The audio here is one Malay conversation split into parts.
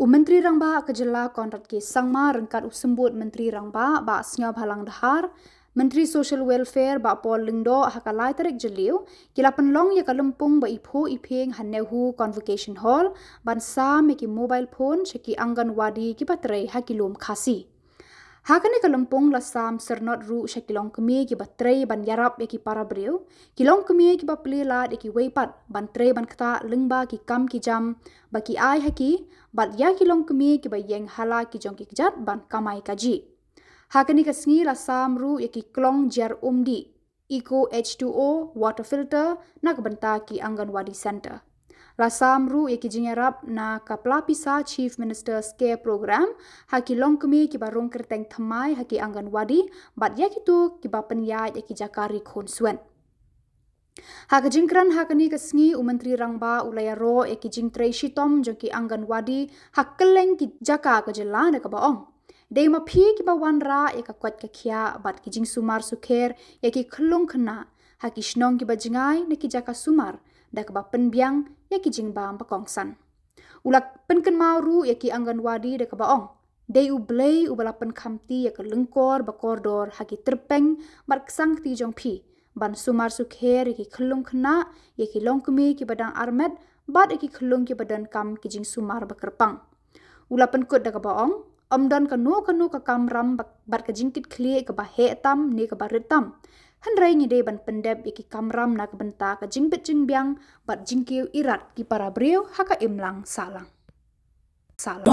Myntri Rangbah Khuborjylla kontrat ke sangma rengkat usembut Myntri Rangbah ba sngab halang dahar Menteri Social Welfare ba Paul Lingdo hakalai tarik jeliu kila penlong ya kalumpung ba ipho ipeng NEHU Convocation Hall ban sa meki mobile phone cheki Anganwadi ki batrai hakilum khasi hakane kalumpung la sam sernot ru shakilong kemi ki batrai ban yarap ya ki para breu kilong kemi ki ba plela de ki weipat ban trai ban kata lengba ki kam ki jam ba ki ai haki bat ya kilong kemi ki ba yeng hala ki jong ki jat ban kamai kaji hakani kasngi la samru yaki klong jar umdi eco H2O water filter na kabanta ki Anganwadi center la samru yaki jinyarap na kaplapisa chief minister's care program haki long kemi ki barong kerteng thamai haki Anganwadi bat yaki tu ki ba penya yaki jakari khonsuen hak jingkran hakani kasngi Myntri Rangbah ulayaro yaki jingtrei shitom joki Anganwadi hak keleng ki jaka Khuborjylla na kabaong Dei ma phi ki ba wanra ya ka kwat ka khia bat ki jing sumar sukher ya ki khlung khna ha ki shnong ki ba jingai ne ki jaka sumar da ka ba penbyang ya ki jing ba kongsan ulak penken mauru ya ki Anganwadi da ka ba ong dei u blei u bala pen khamti ya ka lungkor ba kordor ha ki terpeng bar ksang ti jong phi ban sumar sukher ya ki khlung khna ya ki longkumi ki badang armet bat ya ki khlung ki badan kam ki jing sumar ba kerpang ulapen kut da ka ba ong amdan kanu ka kamram bat ka jingkit khli ka ba he tam ne ka ba retam hanrai ngi de ban pendep yaki kamram na ka benta ka jingbit jingbyang bat jingkiu irat ki para breu haka imlang salang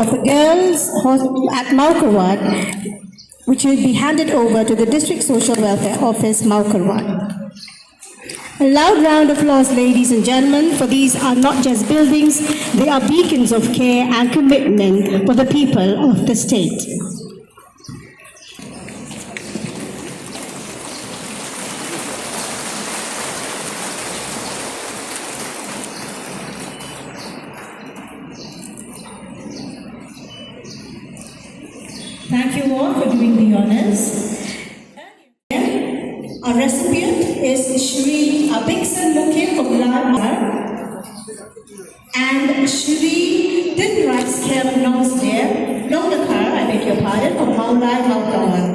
of the girls at Maukarwad, which will be handed over to the District Social Welfare Office, Maukarwad. A loud round of applause, ladies and gentlemen, for these are not just buildings, they are beacons of care and commitment for the people of the state. Thank you all for doing the honors. Our recipient is Shri Abiksan Mukhi from Rangbah and Shri Dinrice Kem Nongsdev Nongdakar, I beg your pardon, from Maulai Maulawar.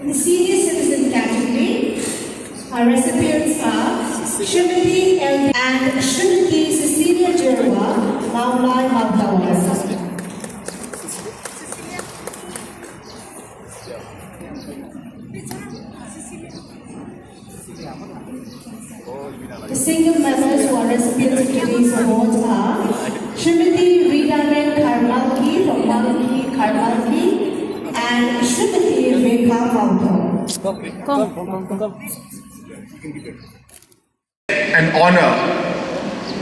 In the senior citizen category, our recipients are Shrimati L. and Shrimati Cecilia Jerwa, Maulai Maulawar. The single members who are recipients of today's awards are Shrimati Ridanen Karmalki from Malki Karmalki and Shrimati Rekha Maudhaw. An honor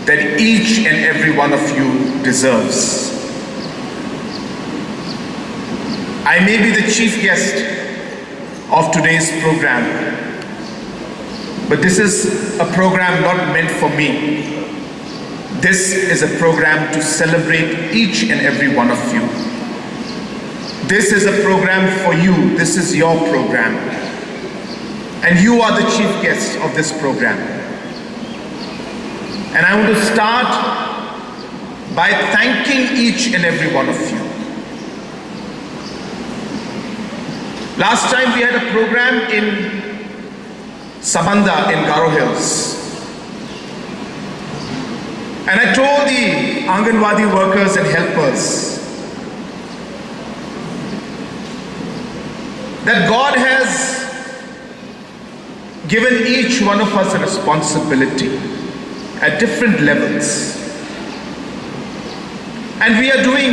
that each and every one of you deserves. I may be the chief guest of today's program, but this is a program not meant for me. This is a program to celebrate each and every one of you. This is a program for you. This is your program. And you are the chief guest of this program. And I want to start by thanking each and every one of you. Last time we had a program in Sabanda in Garo Hills. And I told the Anganwadi workers and helpers that God has given each one of us a responsibility at different levels. And we are doing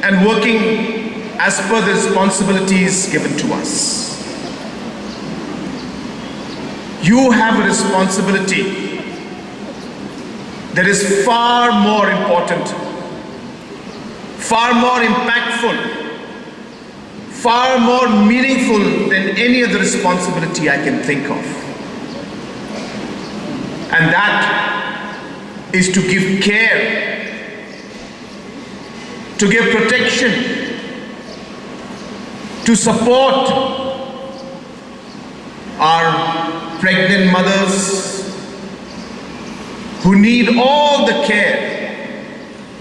and working as per the responsibilities given to us. You have a responsibility that is far more important, far more impactful, far more meaningful than any other responsibility I can think of. And that is to give care to give protection, to support our pregnant mothers who need all the care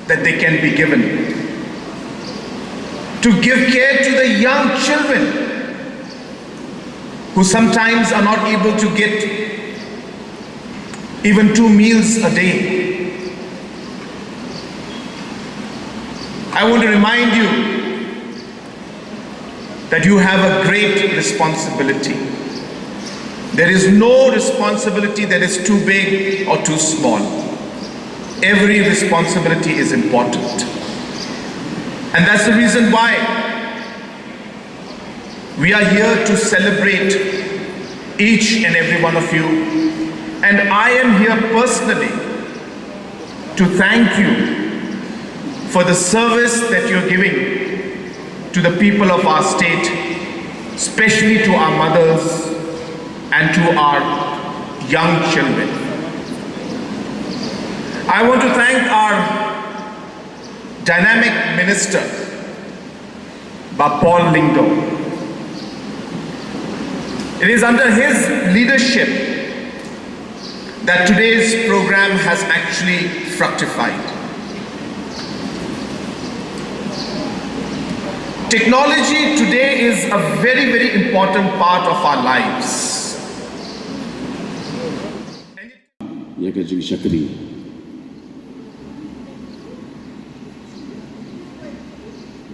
that they can be given, to give care to the young children who sometimes are not able to get even 2 meals a day. I want to remind you that you have a great responsibility. There is no responsibility that is too big or too small. Every responsibility is important. And that's the reason why we are here to celebrate each and every one of you. And I am here personally to thank you for the service that you're giving to the people of our state, especially to our mothers and to our young children. I want to thank our dynamic minister, Paul Lindo. It is under his leadership that today's program has actually fructified. Technology today is a very, very important part of our lives.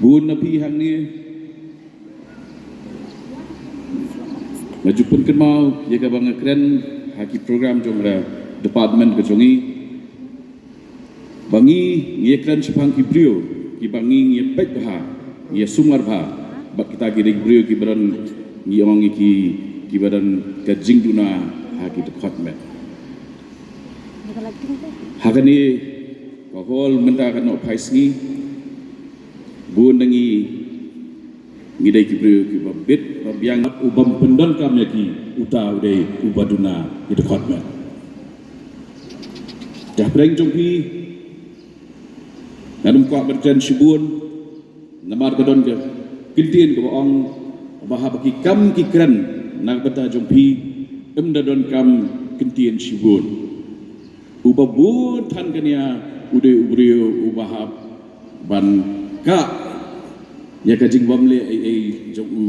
Buôn na pi hang ni Najupun kan mau ya ka bang keren haki program jong ra department ke jongi bangi ye keren sepang ki brio ki bangi ye pek ha ye sumar bha bak kita ki rig brio ki baran ni ong ki baran ka jingduna haki department hakani ko hol menta kan no phaisni buon nangi ngidai ki brio ki babet babiang ubam pendan kam yaki uta udai ubaduna itu khotma jah breng jongpi nanum kwa berjan sibun namar kadon ke kiltien ke ong bahab ki kam ki kran nak bata jongpi dadon kam kiltien sibun ubabun than kania udai ubrio ubahab ban ka ya kajing bamle ai jong u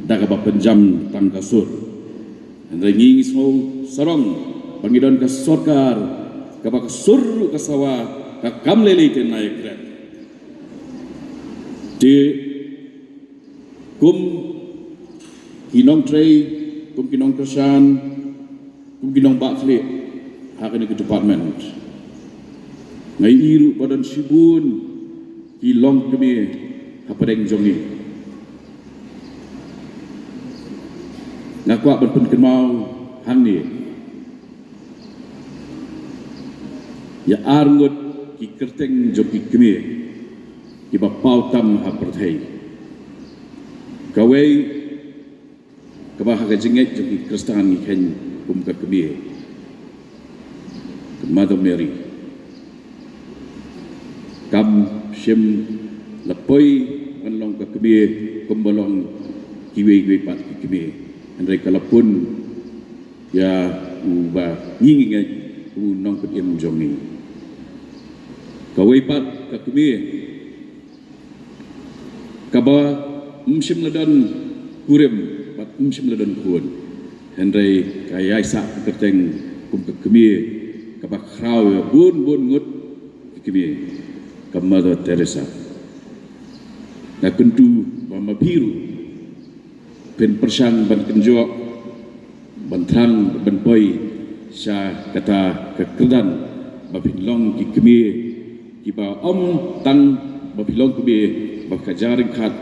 daga ba penjam tang kasur andai so sarong pangidon ka sorkar ka ba kasur ka sawa ka kamle le te naik kran de kum kinong trei kum kinong kersan kum kinong bakle hakane ke department ngai iru badan sibun kilong kemi hapadeng jongi ngakwa berpun kenal hang ni ya arngut ki kerteng jogi kemi ki bapau tam haperthai kawai kabah ka jinget jogi kristan ni ken kum ka kemi Mother Mary kam sim lapoi manlong ka kemi kumbalong kiwi pat kemi andai kalapun ya uba yinginga unong petim jongi kawai pat ka kemi kaba msim ladan kurem pat msim ladan kun andai kaya sa kerteng kum ka kemi kaba khrau bun ngut kemi ka Mother Teresa na kentu bama biru pen persang ban kenjok ban thang ban poi sha kata kekedan ba pinlong ki kemi ki ba om tang ba pinlong ki ba kajaring khat